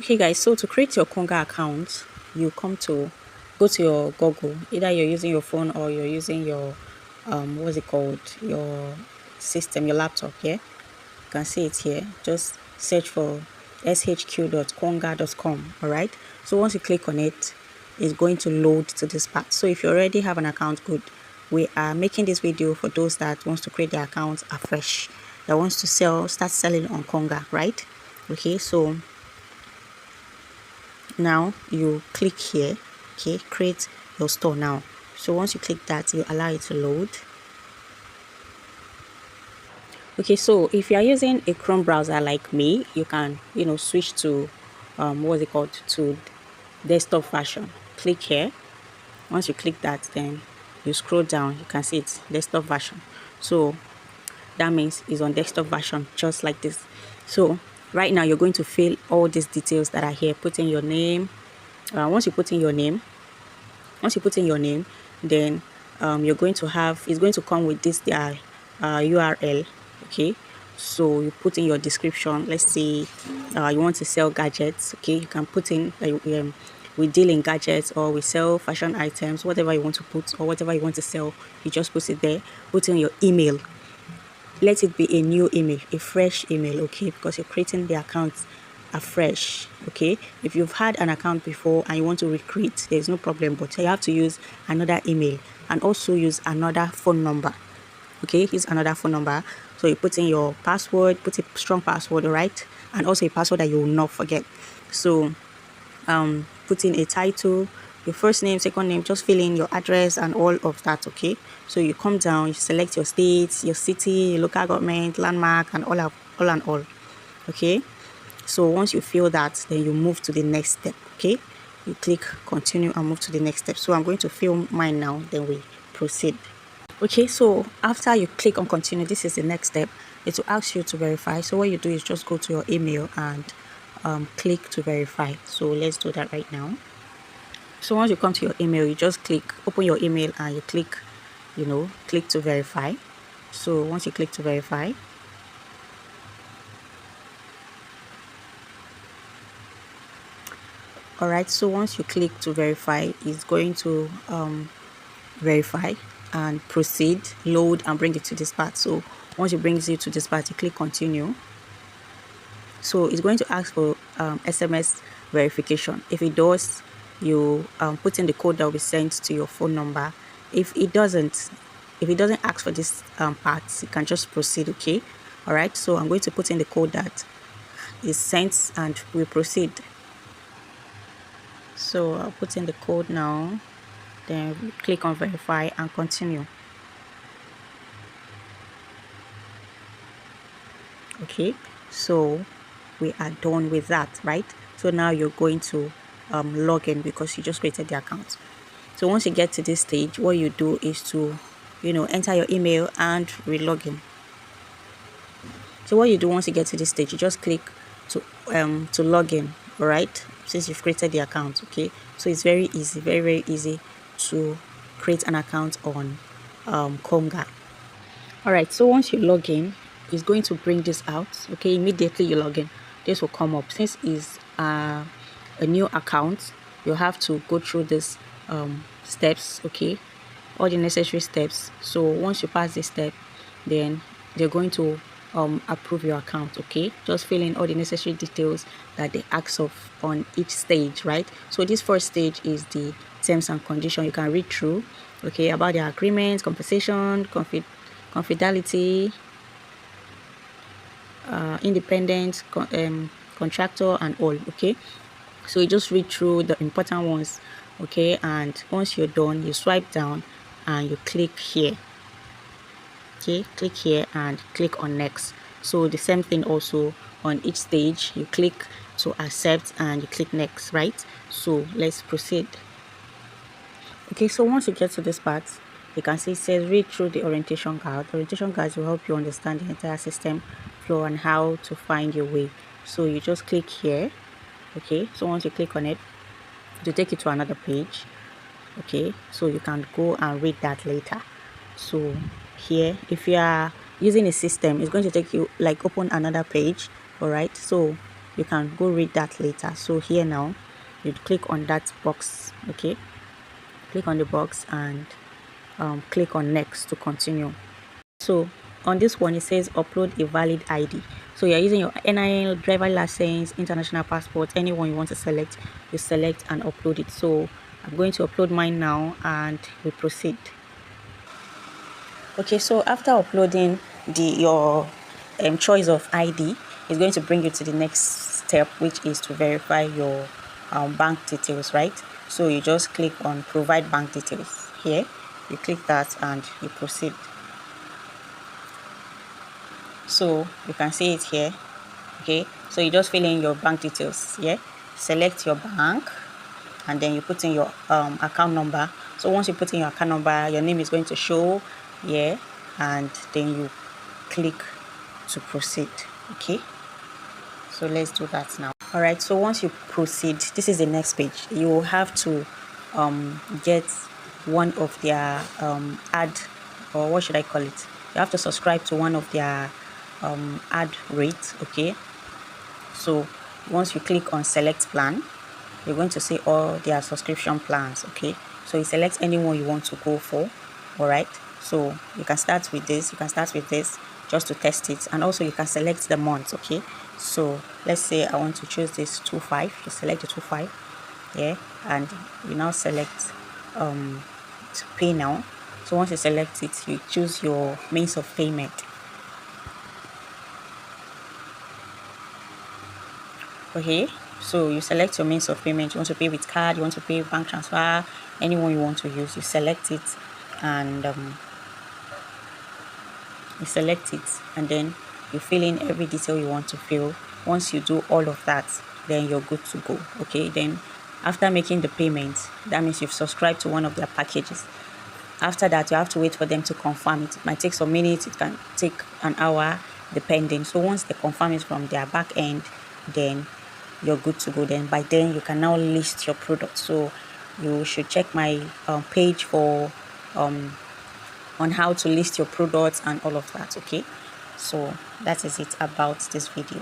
Okay guys, so to create your Konga account, you go to your Google. Either you're using your phone or you're using your what's it called, your system, your laptop. Yeah, you can see it here. Just search for shq.konga.com. All right, so once you click on it, it's going to load to this part. So if you already have an account, good. We are making this video for those that wants to create their accounts afresh, that wants to start selling on Konga, right? Okay, so now you click here. Okay, create your store now. So once you click that, you allow it to load. Okay, so if you are using a Chrome browser like me, you can switch to what's it called, to desktop version. Click here. Once you click that, then you scroll down, you can see it's desktop version. So that means it's on desktop version, just like this. So right now you're going to fill all these details that are here. Put in your name. Once you put in your name, then you're going to have, it's going to come with this URL. Okay, so you put in your description. Let's say you want to sell gadgets. Okay, you can put in we deal in gadgets, or we sell fashion items, whatever you want to put, or whatever you want to sell, you just put it there. Put in your email. Let it be a new email, a fresh email. Okay, because you're creating the account afresh. Okay, if you've had an account before and you want to recreate, there's no problem, but you have to use another email and also use another phone number. Okay, use another phone number. So you put in your password, put a strong password, all right, and also a password that you will not forget. So put in a title, your first name, second name, just fill in your address and all of that. Okay, so you come down, you select your state, your city, your local government, landmark, and all. Okay, so once you fill that, then you move to the next step. Okay, you click continue and move to the next step. So I'm going to fill mine now, then we proceed. Okay, so after you click on continue, this is the next step. It will ask you to verify. So what you do is just go to your email and click to verify. So let's do that right now. So once you come to your email, you just open your email and you click to verify. So once you click to verify, all right, so once you click to verify, it's going to verify and proceed, load, and bring it to this part. So once it brings you to this part, you click continue. So it's going to ask for SMS verification. If it does, you put in the code that will be sent to your phone number. If it doesn't ask for this part, you can just proceed. Okay, all right, so I'm going to put in the code that is sent and we proceed. So I'll put in the code now, then click on verify and continue. Okay, so we are done with that, right? So now you're going to log in because you just created the account. So once you get to this stage, what you do is to enter your email and re-log in. So what you do once you get to this stage, you just click to log in. All right, since you've created the account. Okay, so it's very easy, very easy to create an account on Konga. All right, so once you log in, it's going to bring this out. Okay, immediately you log in, this will come up. Since it's a new account, you have to go through this steps. Okay, all the necessary steps. So once you pass this step, then they're going to approve your account. Okay, just fill in all the necessary details that they ask of on each stage, right? So this first stage is the terms and condition. You can read through, okay, about the agreement, compensation, confidentiality, independent contractor, and all. Okay, so you just read through the important ones. Okay, and once you're done, you swipe down and you click here. Okay, click here and click on next. So the same thing also on each stage, you click to accept and you click next, right? So let's proceed. Okay, so once you get to this part, you can see it says read through the orientation guide. Orientation guides will help you understand the entire system flow and how to find your way. So you just click here. Okay, so once you click on it, to take you to another page. Okay, so you can go and read that later. So here, if you are using a system, it's going to take you open another page. All right, so you can go read that later. So here now, you'd click on that box. Okay, click on the box and click on next to continue. So on this one, it says upload a valid ID. So you're using your NIL, driver license, international passport, anyone you want to select, you select and upload it. So I'm going to upload mine now and we proceed. Okay, so after uploading your choice of ID, it's going to bring you to the next step, which is to verify your bank details, right? So you just click on provide bank details here. You click that and you proceed. So you can see it here. Okay, so you just fill in your bank details here, select your bank, and then you put in your account number. So once you put in your account number, your name is going to show here, and then you click to proceed. Okay, so let's do that now. All right, so once you proceed, this is the next page. You will have to get one of their ad, or what should I call it, you have to subscribe to one of their ad rates. Okay, so once you click on select plan, you're going to see all their subscription plans. Okay, so you select any one you want to go for. All right, so you can start with this, just to test it, and also you can select the month. Okay, so let's say I want to choose this 25. You select the 25, yeah, and you now select to pay now. So once you select it, you choose your means of payment. Okay, so you select your means of payment. You want to pay with card, you want to pay bank transfer, anyone you want to use, you select it, and then you fill in every detail you want to fill. Once you do all of that, then you're good to go. Okay, then after making the payment, that means you've subscribed to one of their packages. After that, you have to wait for them to confirm it. It might take some minutes, it can take an hour, depending. So once they confirm it from their back end, then you're good to go. Then by then you can now list your product. So you should check my page for on how to list your products and all of that. Okay, so that is it about this video.